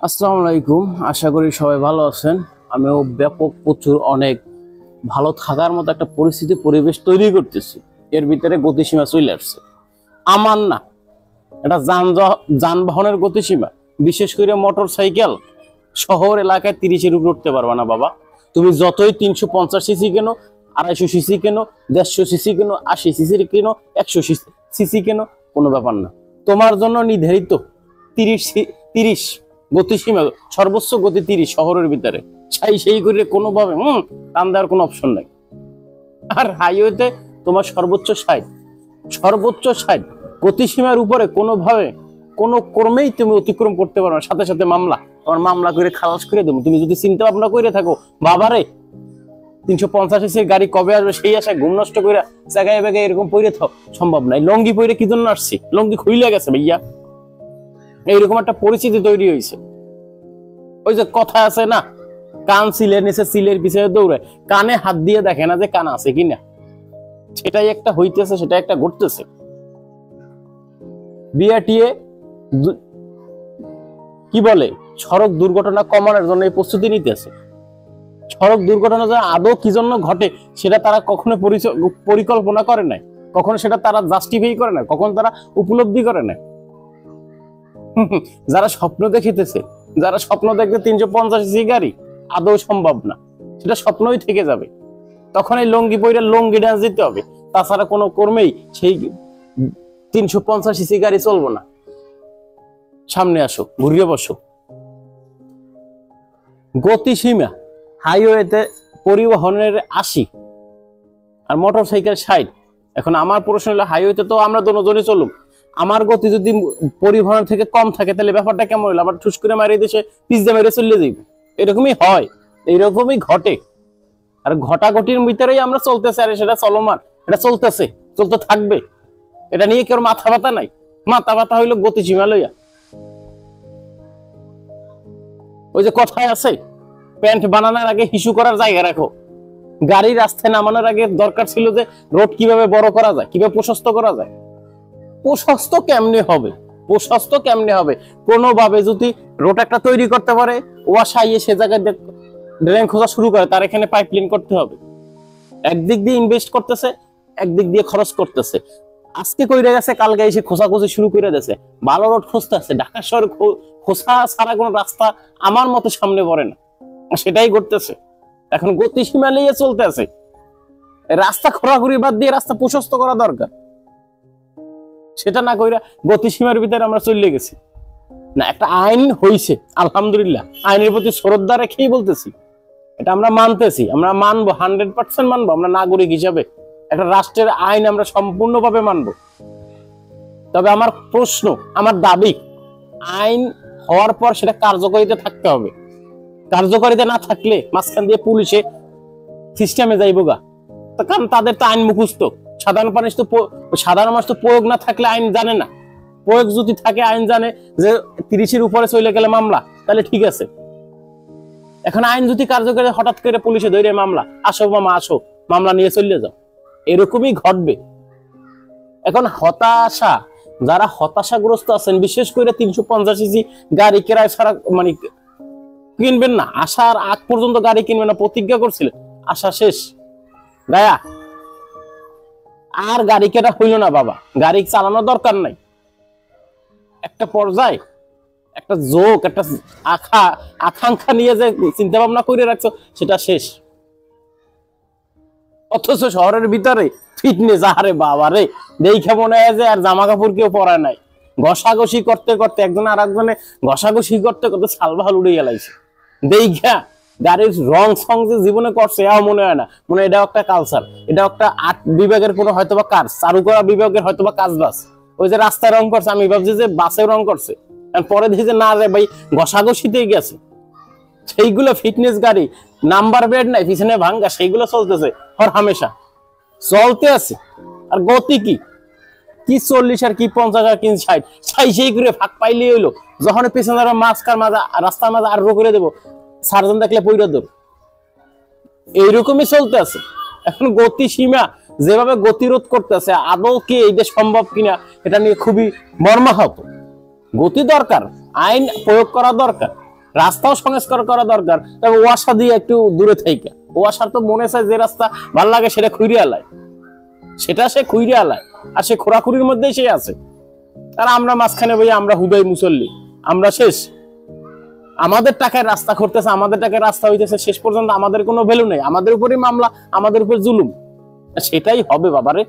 আসসালামু আলাইকুম। আশা করি সবাই ভালো আছেন। আমিও ব্যাপক প্রচুর অনেক ভালো থাকার মতো একটা পরিস্থিতি পরিবেশ তৈরি করতেছি। এর ভিতরে গতিসীমা চলে আসছে আমার না, এটা যানবাহনের গতিসীমা, বিশেষ করে মোটর সাইকেল শহর এলাকায় 30-এর উপর উঠতে পারবা না বাবা। তুমি যতই 350 সিসি কেনো, 250 সিসি কেনো, 150 সিসি কেনো, 80 সিসি কেনো, 100 সিসি কেনো, কোনো ব্যাপার না। তোমার জন্য নির্ধারিত 30 গতিসীমা, সর্বোচ্চ গতি 30 শহরের ভিতরে। সেই করে কোনোভাবে টান দেওয়ার কোনো অপশন নাই। আর হাইওয়েতে তোমার সর্বোচ্চ 60 গতিসীমার উপরে কোনোভাবে কোনো কর্মেই তুমি অতিক্রম করতে পারো না। সাথে সাথে তোমার মামলা করে খালাস করে দেবো। তুমি যদি চিন্তা ভাবনা করে থাকো বাবারে 350 সিসির গাড়ি কবে আসবে সেই আশায় ঘুম নষ্ট করে জায়গায় বেগায় এরকম পইরে থাও, সম্ভব নাই। লঙ্গি পইরে কি জন্য আসছি? লঙ্গি খুইলে গেছে ভাইয়া, এইরকম একটা পরিস্থিতি তৈরি হয়েছে। ওই যে কথা আছে না, কান সিলের নিচে সিলের পিছনে দৌড়ে, কানে হাত দিয়ে দেখে না যে কান আছে কিনা। সেটাই একটা হইতেছে, সেটা একটা ঘটতেছে। বিআরটিএ কি বলে, সড়ক দুর্ঘটনা কমানোর জন্য এই প্রস্তুতি নিতেছে। সড়ক দুর্ঘটনা যে আদৌ কি জন্য ঘটে সেটা তারা কখনো পরিকল্পনা করে নাই, কখনো সেটা তারা জাস্টিফাই করে না, কখনো তারা উপলব্ধি করে না। যারা স্বপ্ন দেখিতেছে, যারা স্বপ্ন দেখতে 350 সিসি গাড়ি আদৌ সম্ভব না, সেটা স্বপ্নই থেকে যাবে। তখন এই লঙ্গি পইরা লঙ্গি ডান্স দিতে হবে, তাছাড়া কোনো কর্মেই সেই 350 সিসি গাড়ি চলবো না। সামনে আসো, ঘুরিয়ে বসো। গতিসীমা হাইওয়েতে পরিবহনের 80 আর মোটর সাইকেল 60। এখন আমার প্রশ্ন হলো, হাইওয়েতে তো আমরা দুজনই চলুক, আমার গতি যদি পরিবহনের থেকে কম থাকে তাহলে ব্যাপারটা কেমন হলো? আবার ঠুস করে মারিয়ে দেশে পিজ্জা মেরে চলে যাইব। এরকমই হয়, এইরকমই ঘটে। আর ঘটাঘটির ভিতরেই আমরা চলতেছে, আর সেটা চলমান, এটা চলতেছে, চলতে থাকবে। এটা নিয়ে কেউ মাথা ব্যথা নাই। মাথা ব্যথা হইলো গতিসীমা লইয়া। ওই যে কথায় আছে, প্যান্ট বানানোর আগে হিসু করার জায়গা রাখো। গাড়ি রাস্তায় নামানোর আগে দরকার ছিল যে রোড কিভাবে বড় করা যায়, কিভাবে প্রশস্ত করা যায়। প্রশস্ত কেমনে হবে? কোনোভাবে যদি রোড একটা তৈরি করতে পারে, ওয়াসাইয়ে সে জায়গায় ড্রেন খোঁজা শুরু করে, তার এখানে পাইপলাইন করতে হবে। একদিক দিয়ে ইনভেস্ট করতেছে, একদিক দিয়ে খরচ করতেছে। আজকে কইরা গেছে, কালকে এসে খোঁজাখুঁজি শুরু করে দিয়েছে। ভালো রোড খুঁজতে আছে। ঢাকা শহরে খোঁজা ছাড়া কোনো রাস্তা আমার মতে সামনে পড়ে না, সেটাই করতেছে। এখন গতিসীমা নিয়ে চলতে আছে। রাস্তা খোরাখুরি বাদ দিয়ে রাস্তা প্রশস্ত করা দরকার। সেটা না কইরা গতিসীমার ভিতরে আমরা চলে গেছি। না, একটা আইন হইছে, আলহামদুলিল্লাহ। আইনের প্রতি শ্রদ্ধা রেখেই বলতেছি, এটা আমরা মানতেছি, আমরা মানবো, 100% মানবো। আমরা নাগরিক হিসাবে একটা রাষ্ট্রের আইন আমরা সম্পূর্ণভাবে মানবো। তবে আমার প্রশ্ন, আমার দাবি, আইন হওয়ার পর সেটা কার্যকারিতা থাকতে হবে। কার্যকারিতা না থাকলে মাঝখান দিয়ে পুলিশে সিস্টেমে যাইব গা। কারণ তাদের তো আইন মুখস্থ। সাধারণ মানুষ তো প্রয়োগ না থাকলে আইন জানে না। প্রয়োগ যদি থাকে, আইন জানে যে 30-এর উপরে চলে গেলে মামলা, তাহলে ঠিক আছে। এখন আইন যদি কার্যকরী, হঠাৎ করে পুলিশে ধরে মামলা, আসো মামা আসো, মামলা নিয়ে চলে যাও, এরকমই ঘটবে। এখন যারা হতাশাগ্রস্ত আছেন, বিশেষ করে 350 সিসি গাড়ি কেনায় ছাড়া মানে কিনবেন না, আসার আগ পর্যন্ত গাড়ি কিনবেন না প্রতিজ্ঞা করছিলেন, আশা শেষ গায়া। আর গাড়ি কেনা হইল না বাবা, গাড়ি চালানোর দরকার নাই। একটা পর্যায়ে একটা জোক, একটা আকাঙ্ক্ষা নিয়ে যে চিন্তা ভাবনা করে রাখছো, সেটা শেষ। অথচ শহরের ভিতরে ফিটনেস, আরে বাবা রে, দেখে মনে হয় যে আর জামা কাপড় কেউ পরায় নাই। ঘষাঘষি করতে করতে, একজন আর একজনে ঘষাঘষি করতে করতে সালভাল উড়ে গেলাইছে। দেখা গাড়ির রং সং যে জীবনে করছে, এও মনে হয় না। মনে হয় এটা একটা কালচার, এটা একটা আর্ট বিভাগের কোনো হয়তোবা কাজ, চারুকলা বিভাগের হয়তোবা কাজ বাস। ওই যে রাস্তায় রং করছে, আমি ভাবছি যে বাসে রং করছে, পরে দেখি যে না রে ভাই, ঘষাঘষিতেই গেছে। সেইগুলো ফিটনেস গাড়ি, নাম্বার প্লেট নাই, পিছনে ভাঙ্গা, সেইগুলো চলতেছে হর হামেশা চলতে আছে। আর গতি কি 40 আর কি 50 আর কি 60, সেই করে ফাঁক পাইলেই হইলো। যখন পেছনে রাস্তার মাঝে আর করে দেবো, সার্জন দেখলে পইরা দেব, এইরকমই চলতে আছে। এখন গতিসীমা যেভাবে গতিরোধ করতেছে, আদৌ কি এইটা সম্ভব কিনা, এটা নিয়ে খুবই মর্মাহত। গতি দরকার, আইন প্রয়োগ করা দরকার, রাস্তাও সংস্কার করা দরকার, তবে ওয়াসা দিয়ে একটু দূরে থেকে। ওয়াসার তো মনে চায় যে রাস্তা ভাল লাগে সেটা খুঁড়ে আলায়, সেটা সে খুঁড়ে আলায়, আর সে খোরাখুরির মধ্যেই সে আছে। আর আমরা মাঝখানে ভাই আমরা হুদাই মুসল্লি, আমরা শেষ। আমাদের টাকায় রাস্তা করতেছে, আমাদের টাকায় রাস্তা হইতেছে, শেষ পর্যন্ত আমাদের কোনো ভ্যালু নেই, আমাদের উপরই মামলা, আমাদের উপর জুলুম। সেটাই হবে বাবারে।